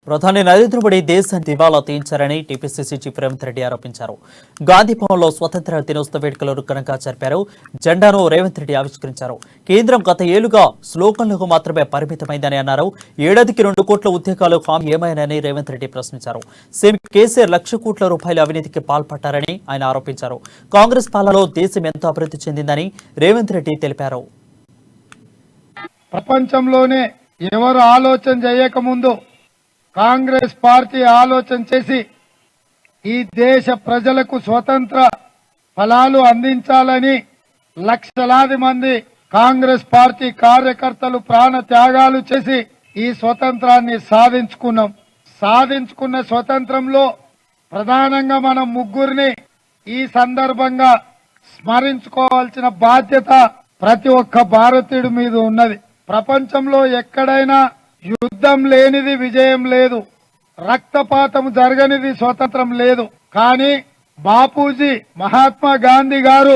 ప్రధాని నరేంద్ర మోడీ దేశాన్ని దివాలా తీయించారని టీపీసీసీ చీఫ్ రేవంత్ రెడ్డి ఆరోపించారు. గాంధీ భవన్లో స్వతంత్ర దినోత్సవ వేడుకలను ఘనంగా జరిపారు. జెండాను రేవంత్ రెడ్డి ఆవిష్కరించారు. కేంద్రం గత ఏళ్లుగా స్లోగన్లకు మాత్రమే పరిమితమైందని అన్నారు. ఏడాదికి 2 కోట్ల ఉద్యోగాలు హామీ ఏమైనని రేవంత్ రెడ్డి ప్రశ్నించారు. సీఎం కేసీఆర్ 1,00,000 కోట్ల రూపాయల అవినీతికి పాల్పడ్డారని ఆయన ఆరోపించారు. కాంగ్రెస్ పాలనలో దేశం ఎంతో అభివృద్ధి చెందిందని రేవంత్ రెడ్డి తెలిపారు. ప్రపంచంలోనే ఎవరు ఆలోచన చేయకముందు కాంగ్రెస్ పార్టీ ఆలోచన చేసి ఈ దేశ ప్రజలకు స్వతంత్ర ఫలాలు అందించాలని లక్షలాది మంది కాంగ్రెస్ పార్టీ కార్యకర్తలు ప్రాణ త్యాగాలు చేసి ఈ స్వతంత్రాన్ని సాధించుకున్న స్వతంత్రంలో ప్రధానంగా మనం ముగ్గురిని ఈ సందర్భంగా స్మరించుకోవాల్సిన బాధ్యత ప్రతి ఒక్క భారతీయుడి మీద ఉన్నది. ప్రపంచంలో ఎక్కడైనా యుద్ధం లేనిది విజయం లేదు, రక్తపాతం జరగనిది స్వతంత్రం లేదు. కానీ బాపూజీ మహాత్మా గాంధీ గారు